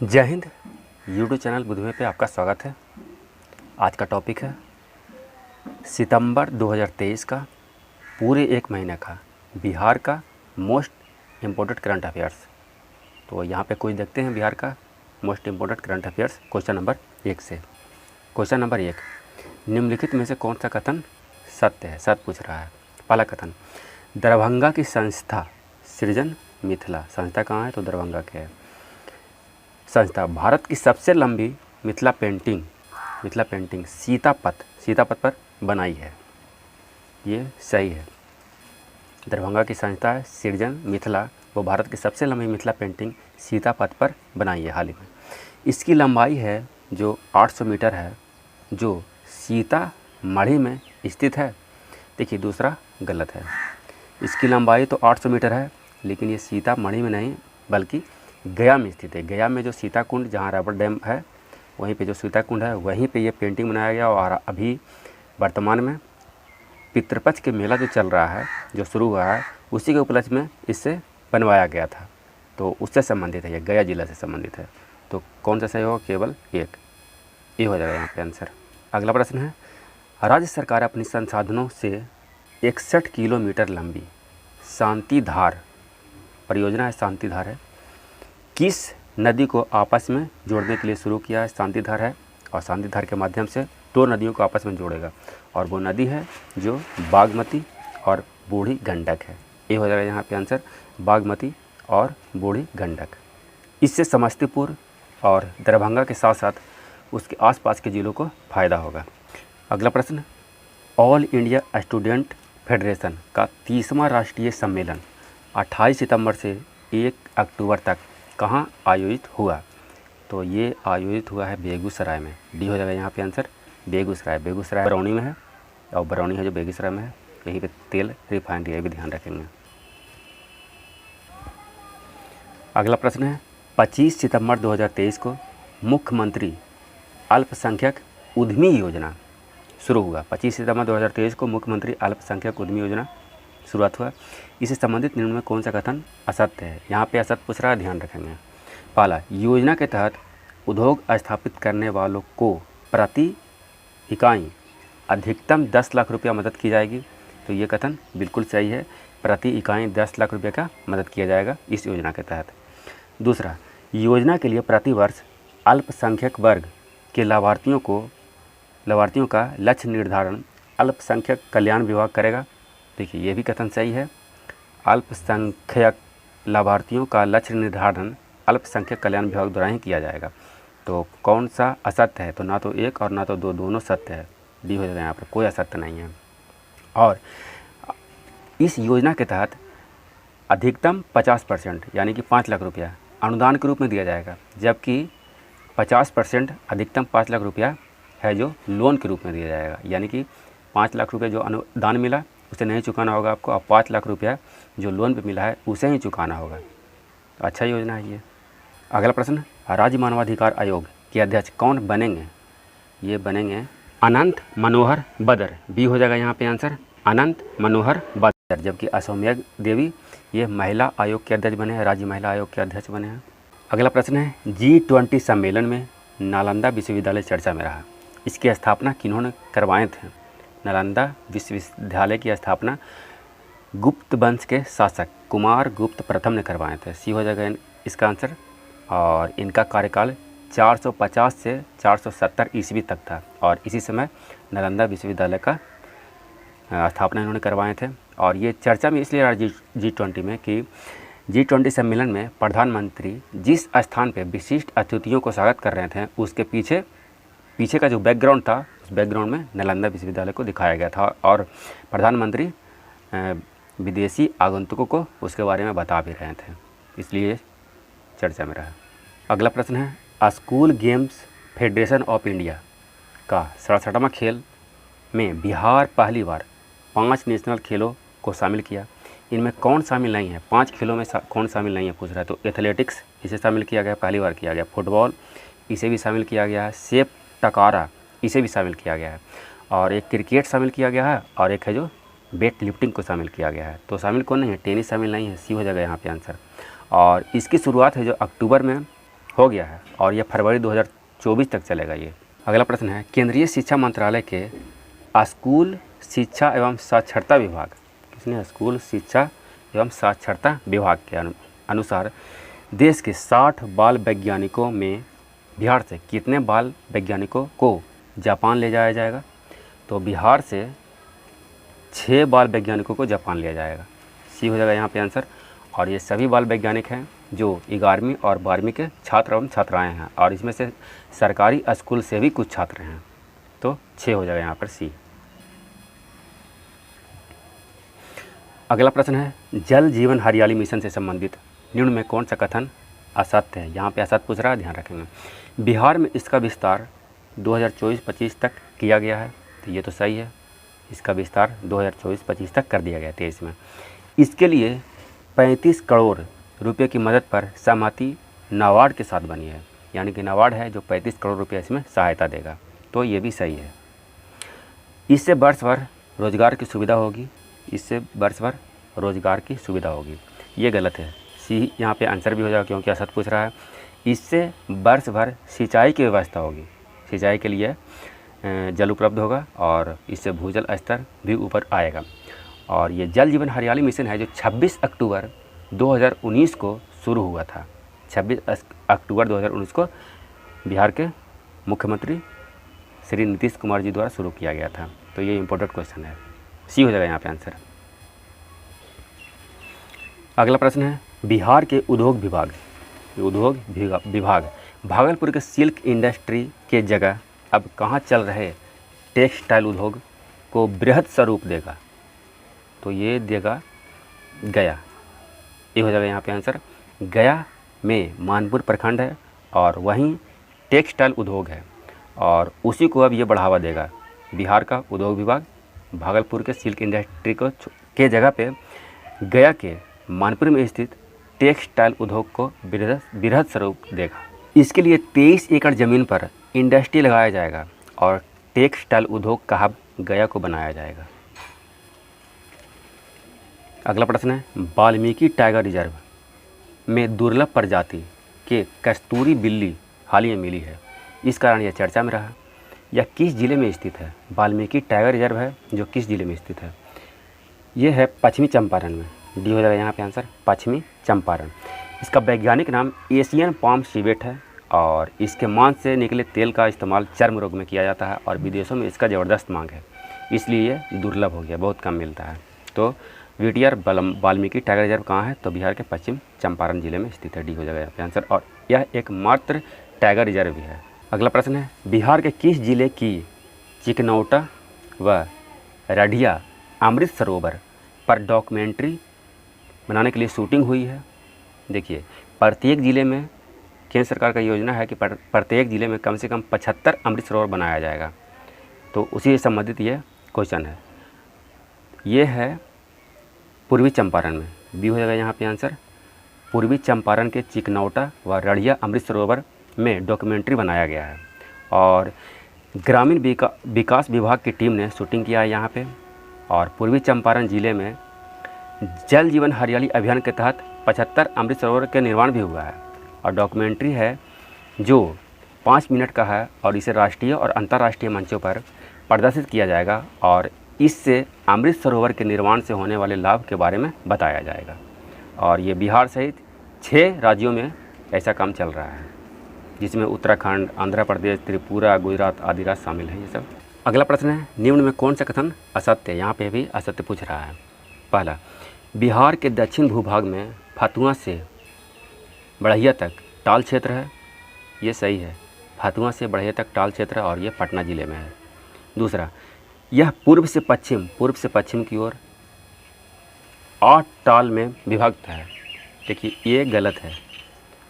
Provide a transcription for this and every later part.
जय Hind. YouTube channel बुधवे पे आपका स्वागत है। आज का टॉपिक है सितंबर 2023 का पूरे एक महीने का बिहार का मोस्ट इम्पोर्टेंट करंट अफेयर्स। तो यहाँ पे कुछ देखते हैं बिहार का most important current affairs question number 1 से। क्वेश्चन नंबर 1, निम्नलिखित में से कौन सा कथन सत्य है? सत्य पूछ रहा है। पहला कथन, दरभंगा की संस्था सृजन मिथिला। संस्था कहाँ है? तो दरभंगा के है। संस्था भारत की सबसे लंबी मिथिला पेंटिंग सीतापथ पर बनाई है। ये सही है। दरभंगा की संस्था है सृजन मिथिला, वो भारत की सबसे लंबी मिथिला पेंटिंग सीतापथ पर बनाई है हाल ही में। इसकी लंबाई है जो 800 मीटर है, जो सीतामढ़ी में स्थित है। देखिए दूसरा गलत है। इसकी लंबाई तो 800 मीटर है, लेकिन ये सीतामढ़ी में नहीं बल्कि गया में स्थित है। गया में जो सीता कुंड, जहाँ रबर डैम है, वहीं पे जो सीता कुंड है वहीं पे ये पेंटिंग बनाया गया। और अभी वर्तमान में पितृपक्ष के मेला जो चल रहा है, जो शुरू हुआ है, उसी के उपलक्ष्य में इससे बनवाया गया था। तो उससे संबंधित है, ये गया जिला से संबंधित है। तो कौन सा सही होगा? केवल एक, ये हो जाएगा यहाँ पे आंसर। अगला प्रश्न है, राज्य सरकार अपनी संसाधनों से 61 किलोमीटर लंबी शांतिधार परियोजना है, शांतिधार है, किस नदी को आपस में जोड़ने के लिए शुरू किया है? शांतिधार है, और शांतिधार के माध्यम से 2 नदियों को आपस में जोड़ेगा, और वो नदी है जो बागमती और बूढ़ी गंडक है। ये हो जाएगा यहाँ पे आंसर, बागमती और बूढ़ी गंडक। इससे समस्तीपुर और दरभंगा के साथ साथ उसके आसपास के ज़िलों को फ़ायदा होगा। अगला प्रश्न, ऑल इंडिया स्टूडेंट फेडरेशन का 30वां राष्ट्रीय सम्मेलन 28 सितंबर से 1 अक्टूबर तक कहाँ आयोजित हुआ? तो ये आयोजित हुआ है बेगूसराय में। डी हो जाएगा यहाँ पे आंसर, बेगूसराय। बेगूसराय बरौनी में है, और बरौनी है जो बेगूसराय में है। यहीं पे तेल रिफाइनरी है, भी ध्यान रखेंगे। अगला प्रश्न है, 25 सितंबर 2023 को मुख्यमंत्री अल्पसंख्यक उद्यमी योजना शुरू हुआ। 25 सितंबर 2023 को मुख्यमंत्री अल्पसंख्यक उद्यमी योजना शुरुआत हुआ। इससे संबंधित निम्न में कौन सा कथन असत्य है? यहाँ पे असत्य पूछ रहा है, ध्यान रखेंगे। पहला, योजना के तहत उद्योग स्थापित करने वालों को प्रति इकाई अधिकतम 10 लाख रुपया मदद की जाएगी। तो ये कथन बिल्कुल सही है। प्रति इकाई 10 लाख रुपये का मदद किया जाएगा इस योजना के तहत। दूसरा, योजना के लिए प्रतिवर्ष अल्पसंख्यक वर्ग के लाभार्थियों का लक्ष्य निर्धारण अल्पसंख्यक कल्याण विभाग करेगा। देखिए ये भी कथन सही है। अल्पसंख्यक लाभार्थियों का लक्ष्य निर्धारण अल्पसंख्यक कल्याण विभाग द्वारा ही किया जाएगा। तो कौन सा असत्य है? तो ना तो 1 और ना तो 2, दोनों सत्य है। डी हो जाएगा यहाँ पर, कोई असत्य नहीं है। और इस योजना के तहत अधिकतम 50% यानी कि 5 लाख रुपया अनुदान के रूप में दिया जाएगा, जबकि 50% अधिकतम 5 लाख रुपया है जो लोन के रूप में दिया जाएगा। यानी कि 5 लाख रुपये जो अनुदान मिला उसे नहीं चुकाना होगा आपको, और 5 लाख रुपया जो लोन पे मिला है उसे ही चुकाना होगा। अच्छा योजना है ये। अगला प्रश्न, राज्य मानवाधिकार आयोग के अध्यक्ष कौन बनेंगे? ये बनेंगे अनंत मनोहर बदर। बी हो जाएगा यहाँ पे आंसर, अनंत मनोहर बदर। जबकि असौम्या देवी ये महिला आयोग के अध्यक्ष बने हैं, राज्य महिला आयोग के अध्यक्ष बने हैं। अगला प्रश्न है, G20 सम्मेलन में नालंदा विश्वविद्यालय चर्चा में रहा। इसकी स्थापना किन्होंने करवाए थे? नालंदा विश्वविद्यालय की स्थापना गुप्त वंश के शासक कुमार गुप्त प्रथम ने करवाए थे। सी हो जाएगा इसका आंसर। और इनका कार्यकाल 450 से 470 ईस्वी तक था, और इसी समय नालंदा विश्वविद्यालय का स्थापना इन्होंने करवाए थे। और ये चर्चा में इसलिए रहा G20 में कि G20 सम्मेलन में प्रधानमंत्री जिस स्थान पे विशिष्ट अतिथियों को स्वागत कर रहे थे, उसके पीछे का जो बैकग्राउंड था, उस बैकग्राउंड में नालंदा विश्वविद्यालय को दिखाया गया था, और प्रधानमंत्री विदेशी आगंतुकों को उसके बारे में बता भी रहे थे, इसलिए चर्चा में रहा। अगला प्रश्न है, school games federation of India का 67वां खेल में बिहार पहली बार 5 नेशनल खेलों को शामिल किया। इनमें कौन शामिल नहीं है? 5 खेलों में कौन शामिल नहीं है पूछ रहा है। तो एथलेटिक्स इसे शामिल किया गया, पहली बार किया गया। फुटबॉल इसे भी शामिल किया गया है। सेप टकारा इसे भी शामिल किया गया है, और एक क्रिकेट शामिल किया गया है, और एक है जो वेट लिफ्टिंग को शामिल किया गया है। तो शामिल कौन नहीं है? टेनिस शामिल नहीं है। सी हो जाएगा यहाँ पे आंसर। और इसकी शुरुआत है जो अक्टूबर में हो गया है और यह फरवरी 2024 तक चलेगा ये। अगला प्रश्न है, केंद्रीय शिक्षा मंत्रालय के स्कूल शिक्षा एवं साक्षरता विभाग, किसने, स्कूल शिक्षा एवं साक्षरता विभाग के अनुसार देश के 60 बाल वैज्ञानिकों में बिहार से कितने बाल वैज्ञानिकों को जापान ले जाया जाएगा? तो बिहार से 6 बाल वैज्ञानिकों को जापान लिया जाएगा। सी हो जाएगा यहाँ पे आंसर। और ये सभी बाल वैज्ञानिक हैं जो 11वीं और 12वीं के छात्र एवं छात्राएँ हैं और इसमें से सरकारी स्कूल से भी कुछ छात्र हैं। तो 6 हो जाएगा यहाँ पर सी। अगला प्रश्न है, जल जीवन हरियाली मिशन से संबंधित निम्न में कौन सा कथन असत्य है? यहाँ पे असत्य पूछ रहा है, ध्यान रखेंगे। बिहार में इसका विस्तार 2024-25 तक किया गया है, तो ये तो सही है। इसका विस्तार 2024-25 तक कर दिया गया 23 में। इसके लिए 35 करोड़ रुपए की मदद पर सहमति नाबार्ड के साथ बनी है, यानी कि नाबार्ड है जो 35 करोड़ रुपये इसमें सहायता देगा, तो ये भी सही है। इससे वर्ष भर रोजगार की सुविधा होगी, इससे वर्ष भर रोजगार की सुविधा होगी, ये गलत है। सी यहाँ पे आंसर भी हो जाएगा क्योंकि असत पूछ रहा है। इससे वर्ष भर सिंचाई की व्यवस्था होगी, सिंचाई के लिए जल उपलब्ध होगा और इससे भूजल स्तर भी ऊपर आएगा। और ये जल जीवन हरियाली मिशन है जो 26 अक्टूबर 2019 को शुरू हुआ था। 26 अक्टूबर 2019 को बिहार के मुख्यमंत्री श्री नीतीश कुमार जी द्वारा शुरू किया गया था, तो ये इम्पोर्टेंट क्वेश्चन है। सी हो जाएगा यहाँ पे आंसर। अगला प्रश्न है, बिहार के उद्योग विभाग भागलपुर के सिल्क इंडस्ट्री के जगह अब कहाँ चल रहे टेक्सटाइल उद्योग को बृहद स्वरूप देगा? तो ये देगा गया, ये हो जाएगा यहाँ पे आंसर। गया में मानपुर प्रखंड है और वहीं टेक्सटाइल उद्योग है और उसी को अब ये बढ़ावा देगा। बिहार का उद्योग विभाग भागलपुर के सिल्क इंडस्ट्री को के जगह पे गया के मानपुर में स्थित टेक्सटाइल उद्योग को बृहद स्वरूप देगा। इसके लिए 23 एकड़ ज़मीन पर इंडस्ट्री लगाया जाएगा और टेक्सटाइल उद्योग का हब गया को बनाया जाएगा। अगला प्रश्न है, वाल्मीकि टाइगर रिजर्व में दुर्लभ प्रजाति के कस्तूरी बिल्ली हाल ही में मिली है, इस कारण यह चर्चा में रहा। यह किस जिले में स्थित है? वाल्मीकि टाइगर रिजर्व है जो किस जिले में स्थित है? ये है पश्चिमी चंपारण में। डी हो जाएगा यहाँ पे आंसर, पश्चिमी चंपारण। इसका वैज्ञानिक नाम एशियन पाम सिवेट है और इसके मांस से निकले तेल का इस्तेमाल चर्म रोग में किया जाता है और विदेशों में इसका ज़बरदस्त मांग है, इसलिए ये दुर्लभ हो गया, बहुत कम मिलता है। तो वीटीआर वाल्मीकि टाइगर रिजर्व कहाँ है? तो बिहार के पश्चिम चंपारण जिले में स्थित है। डी हो जाएगा यहाँ पे आंसर। और यह एकमात्र टाइगर रिजर्व भी है। अगला प्रश्न है, बिहार के किस जिले की चिकनौटा व रढ़िया अमृत सरोवर पर डॉक्यूमेंट्री बनाने के लिए शूटिंग हुई है? देखिए, प्रत्येक ज़िले में केंद्र सरकार का योजना है कि प्रत्येक ज़िले में कम से कम 75 अमृत सरोवर बनाया जाएगा, तो उसी से संबंधित ये क्वेश्चन है। ये है पूर्वी चंपारण में। बी हो जाएगा यहाँ पे आंसर। पूर्वी चंपारण के चिकनौटा व रढ़िया अमृत सरोवर में डॉक्यूमेंट्री बनाया गया है और ग्रामीण विकास विभाग की टीम ने शूटिंग किया है यहाँ पे। और पूर्वी चंपारण ज़िले में जल जीवन हरियाली अभियान के तहत 75 अमृत सरोवर के निर्माण भी हुआ है और डॉक्यूमेंट्री है जो 5 मिनट का है और इसे राष्ट्रीय और अंतर्राष्ट्रीय मंचों पर प्रदर्शित किया जाएगा और इससे अमृत सरोवर के निर्माण से होने वाले लाभ के बारे में बताया जाएगा। और ये बिहार सहित 6 राज्यों में ऐसा काम चल रहा है, जिसमें उत्तराखंड, आंध्र प्रदेश, त्रिपुरा, गुजरात आदि राज्य शामिल हैं ये सब। अगला प्रश्न है, निम्न में कौन सा कथन असत्य है? यहाँ पे भी असत्य पूछ रहा है। पहला, बिहार के दक्षिण भूभाग में फतुआ से बढ़ैया तक टाल क्षेत्र है, ये सही है। फतुआ से बढ़ैया तक टाल क्षेत्र है और ये पटना ज़िले में है। दूसरा, यह पूर्व से पश्चिम की ओर 8 टाल में विभक्त है। देखिए, ये गलत है,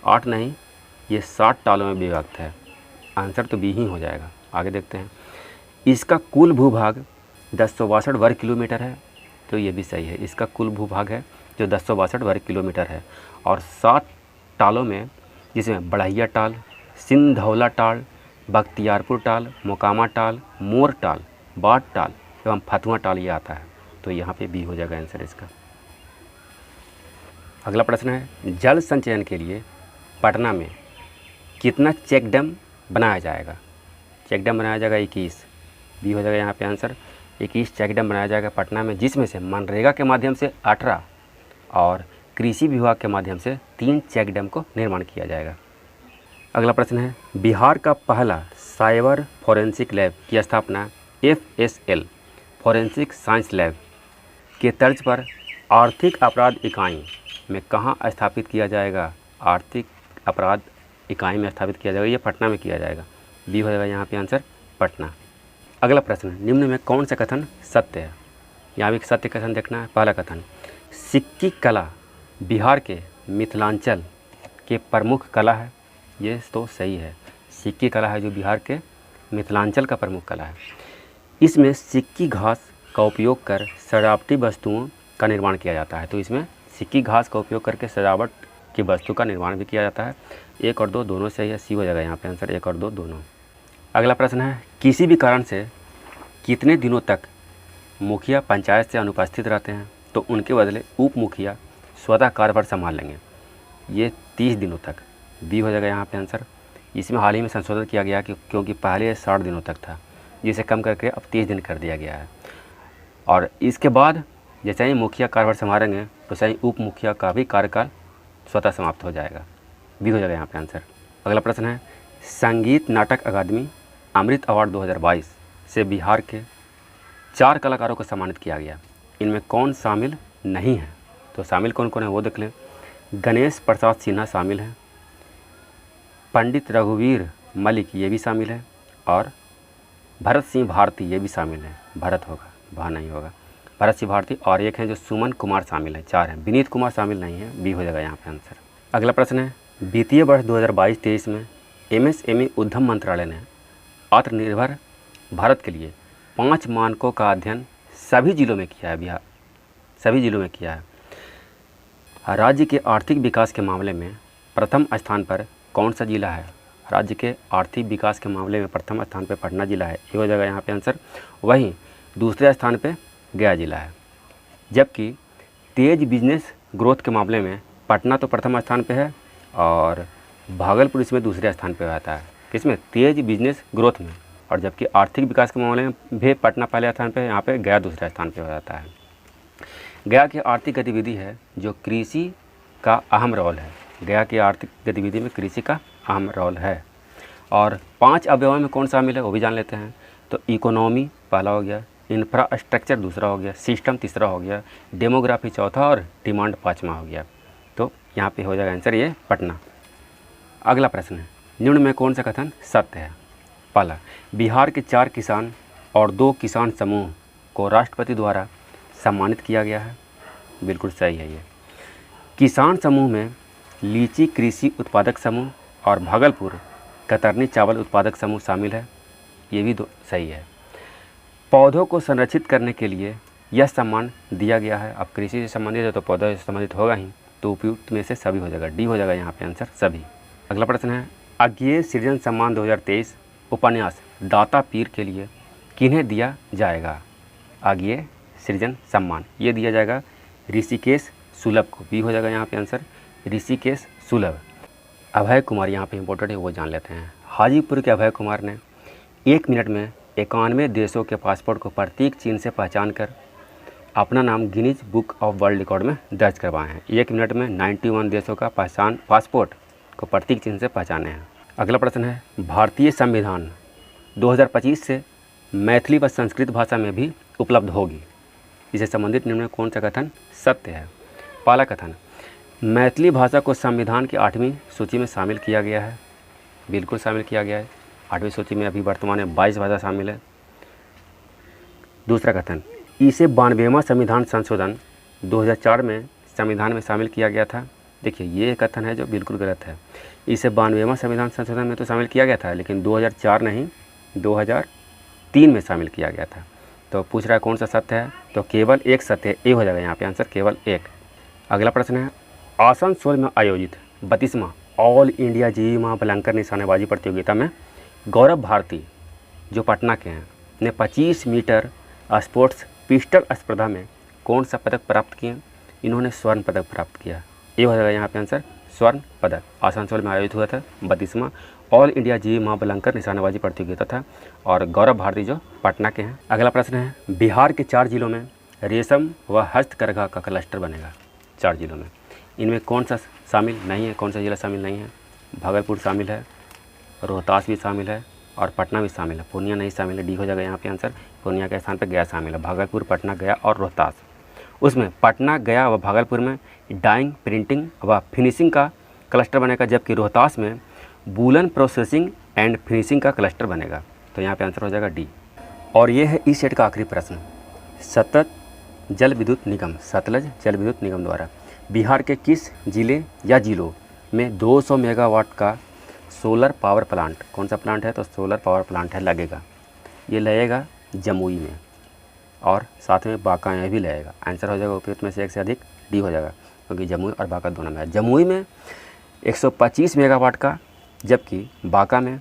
8 नहीं, ये 7 टालों में विभक्त है। आंसर तो बी ही हो जाएगा। आगे देखते हैं। इसका कुल भूभाग 1062 वर्ग किलोमीटर है, तो ये भी सही है। इसका कुल भूभाग है जो 1062 वर्ग किलोमीटर है और 7 टालों में, जिसमें बढ़ैया टाल, सिंधौला टाल, बख्तियारपुर टाल, मोकामा टाल, मोर टाल, बाट टाल एवं फतुआ टाल ये आता है, तो यहाँ पे बी हो जाएगा आंसर इसका। अगला प्रश्न है, जल संचयन के लिए पटना में कितना चेक डैम बनाया जाएगा? चेक डैम बनाया जाएगा 21। बी हो जाएगा यहाँ पे आंसर। 21 चेक डैम बनाया जाएगा पटना में, जिसमें से मनरेगा के माध्यम से 18 और कृषि विभाग के माध्यम से 3 चेक डैम को निर्माण किया जाएगा। अगला प्रश्न है, बिहार का पहला साइबर फॉरेंसिक लैब की स्थापना FSL फॉरेंसिक साइंस लैब के तर्ज पर आर्थिक अपराध इकाई में कहाँ स्थापित किया जाएगा? आर्थिक अपराध इकाई में स्थापित किया जाएगा, ये पटना में किया जाएगा। बी हो जाएगा यहाँ पे आंसर पटना। अगला प्रश्न, निम्न में कौन सा कथन सत्य है? यहाँ भी सत्य कथन देखना है। पहला कथन, सिक्की कला बिहार के मिथिलांचल के प्रमुख कला है। ये तो सही है, सिक्की कला है जो बिहार के मिथिलांचल का प्रमुख कला है। इसमें सिक्की घास का उपयोग कर सजावटी वस्तुओं का निर्माण किया जाता है। तो इसमें सिक्की घास का उपयोग करके सजावट की वस्तु का निर्माण भी किया जाता है। 1 और 2 दोनों सही है, सी हो जाएगा यहाँ पे आंसर, 1 और 2 दोनों। अगला प्रश्न है, किसी भी कारण से कितने दिनों तक मुखिया पंचायत से अनुपस्थित रहते हैं तो उनके बदले उप मुखिया स्वतः कार्यभार संभाल लेंगे? ये 30 दिनों तक। बी हो जाएगा यहाँ पे आंसर। इसमें हाल ही में संशोधन किया गया क्योंकि पहले 60 दिनों तक था, जिसे कम करके अब 30 दिन कर दिया गया है। और इसके बाद जैसे ही मुखिया कार्यभार संभालेंगे वैसे ही उप मुखिया का भी कार्यकाल स्वतः समाप्त हो जाएगा। बी हो जाएगा यहाँ पे आंसर। अगला प्रश्न है, संगीत नाटक अकादमी अमृत अवार्ड 2022 से बिहार के 4 कलाकारों को सम्मानित किया गया। इनमें कौन शामिल नहीं है? तो शामिल कौन कौन है वो देख लें। गणेश प्रसाद सिन्हा शामिल हैं, पंडित रघुवीर मलिक ये भी शामिल है, और भरत सिंह भारती ये भी शामिल है। भरत होगा, भा नहीं होगा, भरत सिंह भारती। और एक हैं जो सुमन कुमार शामिल है, 4 हैं। विनीत कुमार शामिल नहीं है, बी हो जाएगा यहाँ पे आंसर। अगला प्रश्न है, वित्तीय वर्ष 2022-23 में MSME उद्यम मंत्रालय ने आत्मनिर्भर भारत के लिए 5 मानकों का अध्ययन सभी जिलों में किया है। बिहार सभी जिलों में किया है। राज्य के आर्थिक विकास के मामले में प्रथम स्थान पर कौन सा जिला है? राज्य के आर्थिक विकास के मामले में प्रथम स्थान पर पटना जिला है, ये हो जाएगा यहाँ पे आंसर। वहीं दूसरे स्थान पे गया जिला है। जबकि तेज बिजनेस ग्रोथ के मामले में पटना तो प्रथम स्थान पे है और भागलपुर इसमें दूसरे स्थान पे आता है। किसमें? तेज बिजनेस ग्रोथ में। और जबकि आर्थिक विकास के मामले में भी पटना पहले स्थान पे है, यहाँ पे गया दूसरे स्थान पे हो जाता है। गया की आर्थिक गतिविधि है जो कृषि का अहम रोल है। गया की आर्थिक गतिविधि में कृषि का अहम रोल है। और 5 अवयवों में कौन शामिल है वो भी जान लेते हैं। तो इकोनॉमी पहला हो गया, इंफ्रास्ट्रक्चर दूसरा हो गया, सिस्टम तीसरा हो गया, डेमोग्राफी चौथा और डिमांड 5वां हो गया। तो यहाँ पे हो जाएगा आंसर ये पटना। अगला प्रश्न है, निम्न में कौन सा कथन सत्य है? पहला, बिहार के 4 किसान और 2 किसान समूह को राष्ट्रपति द्वारा सम्मानित किया गया है। बिल्कुल सही है ये। किसान समूह में लीची कृषि उत्पादक समूह और भागलपुर कतरनी चावल उत्पादक समूह शामिल है, ये भी सही है। पौधों को संरक्षित करने के लिए यह सम्मान दिया गया है। अब कृषि से संबंधित है तो पौधों से संबंधित होगा ही, तो उपयुक्त में से सभी हो जाएगा, डी हो जाएगा यहाँ पे आंसर सभी। अगला प्रश्न है, अज्ञेय सृजन सम्मान 2023 उपन्यास दाता पीर के लिए किन्हें दिया जाएगा? अज्ञेय सृजन सम्मान ये दिया जाएगा ऋषिकेश सुलभ को, बी हो जाएगा यहाँ पे आंसर ऋषिकेश सुलभ। अभय कुमार यहाँ पे इम्पोर्टेंट है, वो जान लेते हैं। हाजीपुर के अभय कुमार ने 1 मिनट में 91 देशों के पासपोर्ट को प्रतीक चिन्ह से पहचान कर अपना नाम Guinness book of world record में दर्ज करवाए हैं। 1 मिनट में 91 देशों का पासपोर्ट को प्रतीक चिन्ह से पहचाने हैं। अगला प्रश्न है, भारतीय संविधान 2025 से मैथिली व संस्कृत भाषा में भी उपलब्ध होगी। इससे संबंधित निम्न में कौन सा कथन सत्य है? पहला कथन, मैथिली भाषा को संविधान की 8वीं सूची में शामिल किया गया है। बिल्कुल शामिल किया गया है। 8वीं सूची में अभी वर्तमान में 22 भाषा शामिल है। दूसरा कथन, इसे 92वां संविधान संशोधन 2004 में संविधान में शामिल किया गया था। देखिए ये कथन है जो बिल्कुल गलत है। इसे 92वां संविधान संशोधन में तो शामिल किया गया था, लेकिन 2004 नहीं 2003 में शामिल किया गया था। तो पूछ रहा है कौन सा सत्य है? तो केवल एक सत्य है, ए हो जाएगा यहाँ पे आंसर केवल एक। अगला प्रश्न है, आसनसोल में आयोजित 32वां ऑल इंडिया जीवी महाबलंकर निशानेबाजी प्रतियोगिता में गौरव भारती जो पटना के हैं ने 25 मीटर स्पोर्ट्स पिस्टल स्पर्धा में कौन सा पदक प्राप्त किए? इन्होंने स्वर्ण पदक प्राप्त किया। ये हो जाएगा यहाँ पे आंसर स्वर्ण पदक। आसनसोल में आयोजित हुआ था 32वां ऑल इंडिया जीवी महाबलंकर निशानेबाजी प्रतियोगिता था और गौरव भारती जो पटना के हैं। अगला प्रश्न है, बिहार के 4 जिलों में रेशम व हस्तकरघा का क्लस्टर बनेगा। 4 जिलों में इनमें कौन सा शामिल नहीं है, कौन सा जिला शामिल नहीं है? भागलपुर शामिल है, रोहतास भी शामिल है और पटना भी शामिल है। पूर्णिया नहीं शामिल है, डी हो जाएगा यहाँ पे आंसर। पूर्णिया के स्थान पर गया शामिल है। भागलपुर, पटना, गया और रोहतास। उसमें पटना, गया व भागलपुर में डाइंग, प्रिंटिंग व फिनिशिंग का क्लस्टर बनेगा, जबकि रोहतास में वूलन प्रोसेसिंग एंड फिनिशिंग का क्लस्टर बनेगा। तो यहाँ पे आंसर हो जाएगा डी। और ये है इस सेट का आखिरी प्रश्न। सतलज जल विद्युत निगम द्वारा बिहार के किस जिले या जिलों में 200 मेगावाट का सोलर पावर प्लांट, कौन सा प्लांट है? तो सोलर पावर प्लांट है, लगेगा। ये लगेगा जमुई में और साथ में बांका में भी लगेगा। आंसर हो जाएगा उपयुक्त में से एक से अधिक, डी हो जाएगा, क्योंकि जमुई और बांका दोनों में है। जमुई में 125 मेगावाट का, जबकि बांका में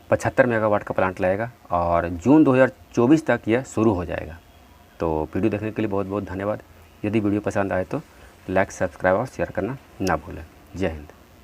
75 मेगावाट का प्लांट लगेगा और जून 2024 तक यह शुरू हो जाएगा। तो वीडियो देखने के लिए बहुत बहुत धन्यवाद। यदि वीडियो पसंद आए तो लाइक, सब्सक्राइब और शेयर करना ना भूलें। जय हिंद।